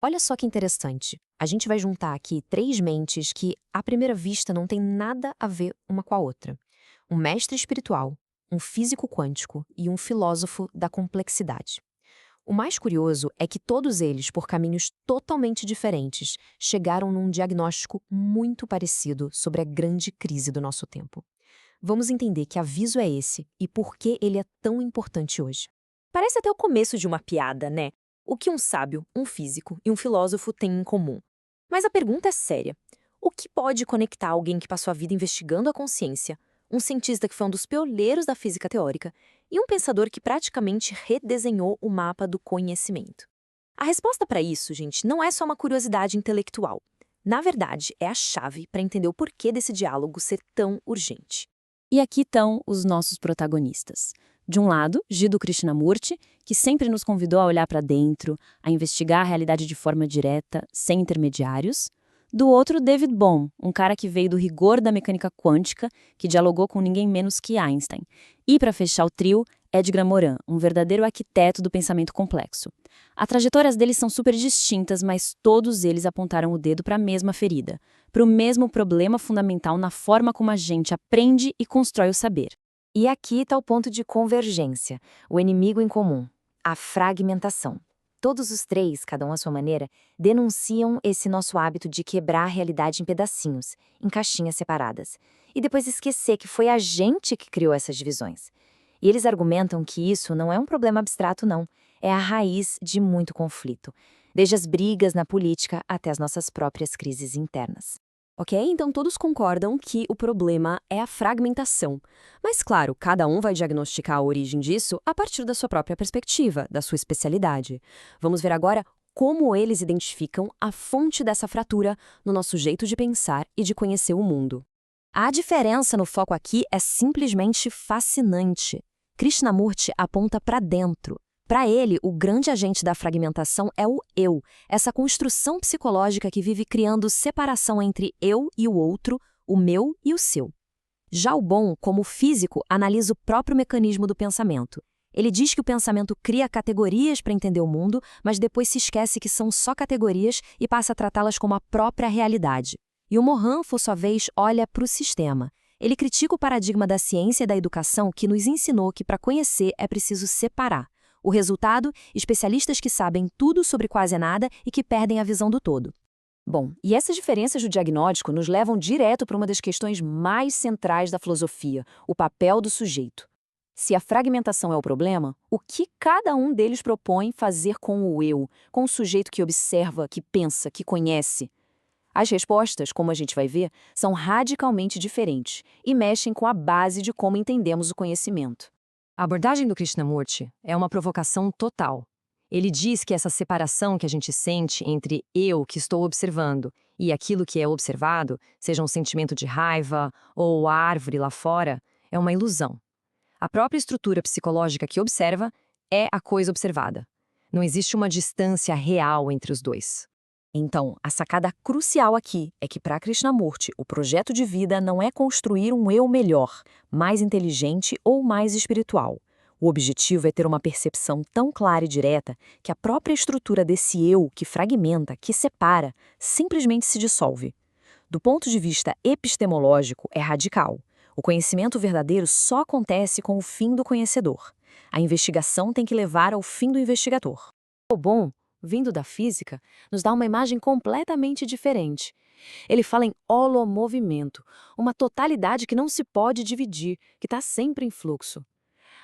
Olha só que interessante. A gente vai juntar aqui três mentes que, à primeira vista, não têm nada a ver uma com a outra: um mestre espiritual, um físico quântico e um filósofo da complexidade. O mais curioso é que todos eles, por caminhos totalmente diferentes, chegaram num diagnóstico muito parecido sobre a grande crise do nosso tempo. Vamos entender que aviso é esse e por que ele é tão importante hoje. Parece até o começo de uma piada, né? O que um sábio, um físico e um filósofo têm em comum. Mas a pergunta é séria. O que pode conectar alguém que passou a vida investigando a consciência, um cientista que foi um dos pioneiros da física teórica e um pensador que praticamente redesenhou o mapa do conhecimento? A resposta para isso, gente, não é só uma curiosidade intelectual. Na verdade, é a chave para entender o porquê desse diálogo ser tão urgente. E aqui estão os nossos protagonistas. De um lado, Jiddu Krishnamurti, que sempre nos convidou a olhar para dentro, a investigar a realidade de forma direta, sem intermediários. Do outro, David Bohm, um cara que veio do rigor da mecânica quântica, que dialogou com ninguém menos que Einstein. E, para fechar o trio, Edgar Morin, um verdadeiro arquiteto do pensamento complexo. As trajetórias deles são super distintas, mas todos eles apontaram o dedo para a mesma ferida, para o mesmo problema fundamental na forma como a gente aprende e constrói o saber. E aqui está o ponto de convergência, o inimigo em comum: a fragmentação. Todos os três, cada um à sua maneira, denunciam esse nosso hábito de quebrar a realidade em pedacinhos, em caixinhas separadas, e depois esquecer que foi a gente que criou essas divisões. E eles argumentam que isso não é um problema abstrato, não. É a raiz de muito conflito, desde as brigas na política até as nossas próprias crises internas. Ok? Então todos concordam que o problema é a fragmentação. Mas, claro, cada um vai diagnosticar a origem disso a partir da sua própria perspectiva, da sua especialidade. Vamos ver agora como eles identificam a fonte dessa fratura no nosso jeito de pensar e de conhecer o mundo. A diferença no foco aqui é simplesmente fascinante. Krishnamurti aponta para dentro. Para ele, o grande agente da fragmentação é o eu, essa construção psicológica que vive criando separação entre eu e o outro, o meu e o seu. Já o Bohm, como físico, analisa o próprio mecanismo do pensamento. Ele diz que o pensamento cria categorias para entender o mundo, mas depois se esquece que são só categorias e passa a tratá-las como a própria realidade. E o Morin, por sua vez, olha para o sistema. Ele critica o paradigma da ciência e da educação que nos ensinou que para conhecer é preciso separar. O resultado, especialistas que sabem tudo sobre quase nada e que perdem a visão do todo. Bom, e essas diferenças do diagnóstico nos levam direto para uma das questões mais centrais da filosofia, o papel do sujeito. Se a fragmentação é o problema, o que cada um deles propõe fazer com o eu, com o sujeito que observa, que pensa, que conhece? As respostas, como a gente vai ver, são radicalmente diferentes e mexem com a base de como entendemos o conhecimento. A abordagem do Krishnamurti é uma provocação total. Ele diz que essa separação que a gente sente entre eu que estou observando e aquilo que é observado, seja um sentimento de raiva ou a árvore lá fora, é uma ilusão. A própria estrutura psicológica que observa é a coisa observada. Não existe uma distância real entre os dois. Então, a sacada crucial aqui é que para Krishnamurti, o projeto de vida não é construir um eu melhor, mais inteligente ou mais espiritual. O objetivo é ter uma percepção tão clara e direta que a própria estrutura desse eu que fragmenta, que separa, simplesmente se dissolve. Do ponto de vista epistemológico, é radical. O conhecimento verdadeiro só acontece com o fim do conhecedor. A investigação tem que levar ao fim do investigador. O bom, vindo da física, nos dá uma imagem completamente diferente. Ele fala em holomovimento, uma totalidade que não se pode dividir, que está sempre em fluxo.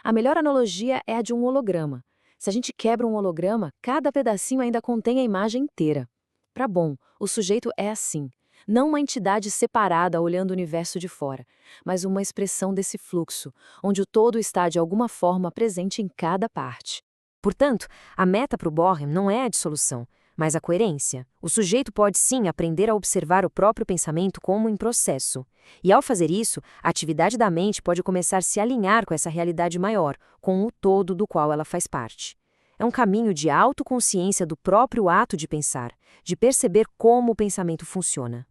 A melhor analogia é a de um holograma. Se a gente quebra um holograma, cada pedacinho ainda contém a imagem inteira. Para Bohm, o sujeito é assim, não uma entidade separada olhando o universo de fora, mas uma expressão desse fluxo, onde o todo está de alguma forma presente em cada parte. Portanto, a meta para o Bohm não é a dissolução, mas a coerência. O sujeito pode sim aprender a observar o próprio pensamento como em processo. E ao fazer isso, a atividade da mente pode começar a se alinhar com essa realidade maior, com o todo do qual ela faz parte. É um caminho de autoconsciência do próprio ato de pensar, de perceber como o pensamento funciona.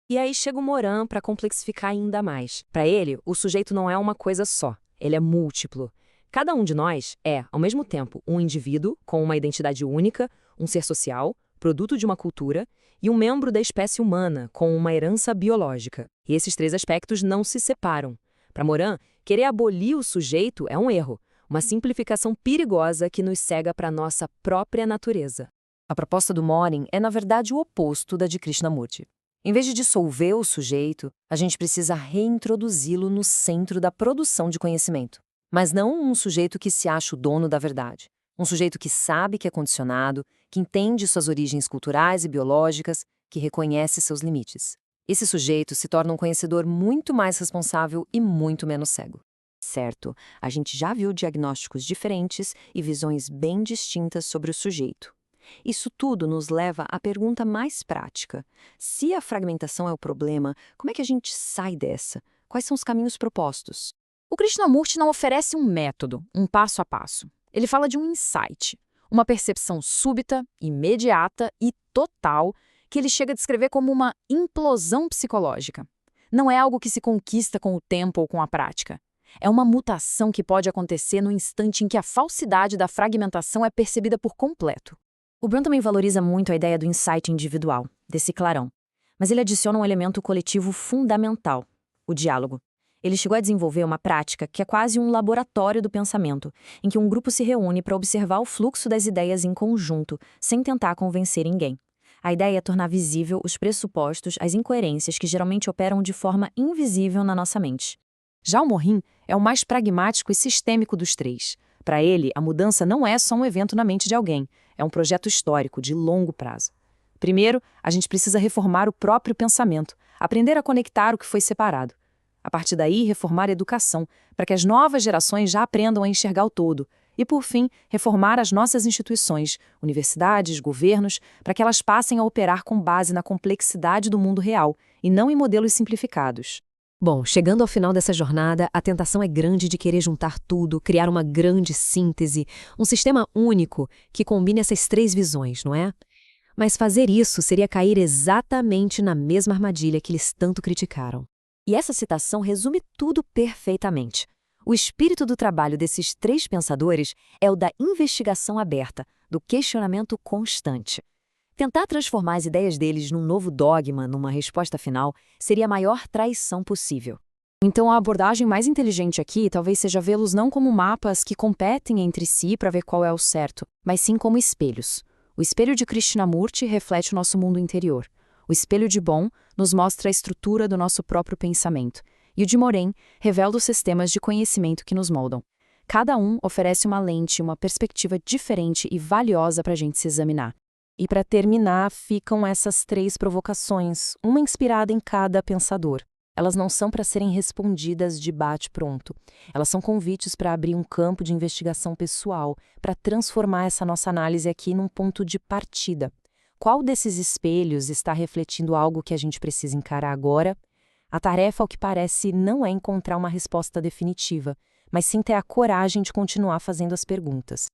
E aí chega o Morin para complexificar ainda mais. Para ele, o sujeito não é uma coisa só, ele é múltiplo. Cada um de nós é, ao mesmo tempo, um indivíduo com uma identidade única, um ser social, produto de uma cultura, e um membro da espécie humana, com uma herança biológica. E esses três aspectos não se separam. Para Morin, querer abolir o sujeito é um erro, uma simplificação perigosa que nos cega para a nossa própria natureza. A proposta do Morin é, na verdade, o oposto da de Krishnamurti. Em vez de dissolver o sujeito, a gente precisa reintroduzi-lo no centro da produção de conhecimento. Mas não um sujeito que se acha o dono da verdade. Um sujeito que sabe que é condicionado, que entende suas origens culturais e biológicas, que reconhece seus limites. Esse sujeito se torna um conhecedor muito mais responsável e muito menos cego. Certo, a gente já viu diagnósticos diferentes e visões bem distintas sobre o sujeito. Isso tudo nos leva à pergunta mais prática. Se a fragmentação é o problema, como é que a gente sai dessa? Quais são os caminhos propostos? O Krishnamurti não oferece um método, um passo a passo. Ele fala de um insight, uma percepção súbita, imediata e total, que ele chega a descrever como uma implosão psicológica. Não é algo que se conquista com o tempo ou com a prática. É uma mutação que pode acontecer no instante em que a falsidade da fragmentação é percebida por completo. O Brown também valoriza muito a ideia do insight individual, desse clarão. Mas ele adiciona um elemento coletivo fundamental, o diálogo. Ele chegou a desenvolver uma prática que é quase um laboratório do pensamento, em que um grupo se reúne para observar o fluxo das ideias em conjunto, sem tentar convencer ninguém. A ideia é tornar visível os pressupostos, as incoerências que geralmente operam de forma invisível na nossa mente. Já o Morin é o mais pragmático e sistêmico dos três. Para ele, a mudança não é só um evento na mente de alguém, é um projeto histórico de longo prazo. Primeiro, a gente precisa reformar o próprio pensamento, aprender a conectar o que foi separado. A partir daí, reformar a educação, para que as novas gerações já aprendam a enxergar o todo. E, por fim, reformar as nossas instituições, universidades, governos, para que elas passem a operar com base na complexidade do mundo real e não em modelos simplificados. Bom, chegando ao final dessa jornada, a tentação é grande de querer juntar tudo, criar uma grande síntese, um sistema único que combine essas três visões, não é? Mas fazer isso seria cair exatamente na mesma armadilha que eles tanto criticaram. E essa citação resume tudo perfeitamente. O espírito do trabalho desses três pensadores é o da investigação aberta, do questionamento constante. Tentar transformar as ideias deles num novo dogma, numa resposta final, seria a maior traição possível. Então a abordagem mais inteligente aqui talvez seja vê-los não como mapas que competem entre si para ver qual é o certo, mas sim como espelhos. O espelho de Krishnamurti reflete o nosso mundo interior. O espelho de Bohm nos mostra a estrutura do nosso próprio pensamento. E o de Morin revela os sistemas de conhecimento que nos moldam. Cada um oferece uma lente, uma perspectiva diferente e valiosa para a gente se examinar. E para terminar, ficam essas três provocações, uma inspirada em cada pensador. Elas não são para serem respondidas de bate-pronto. Elas são convites para abrir um campo de investigação pessoal, para transformar essa nossa análise aqui num ponto de partida. Qual desses espelhos está refletindo algo que a gente precisa encarar agora? A tarefa, ao que parece, não é encontrar uma resposta definitiva, mas sim ter a coragem de continuar fazendo as perguntas.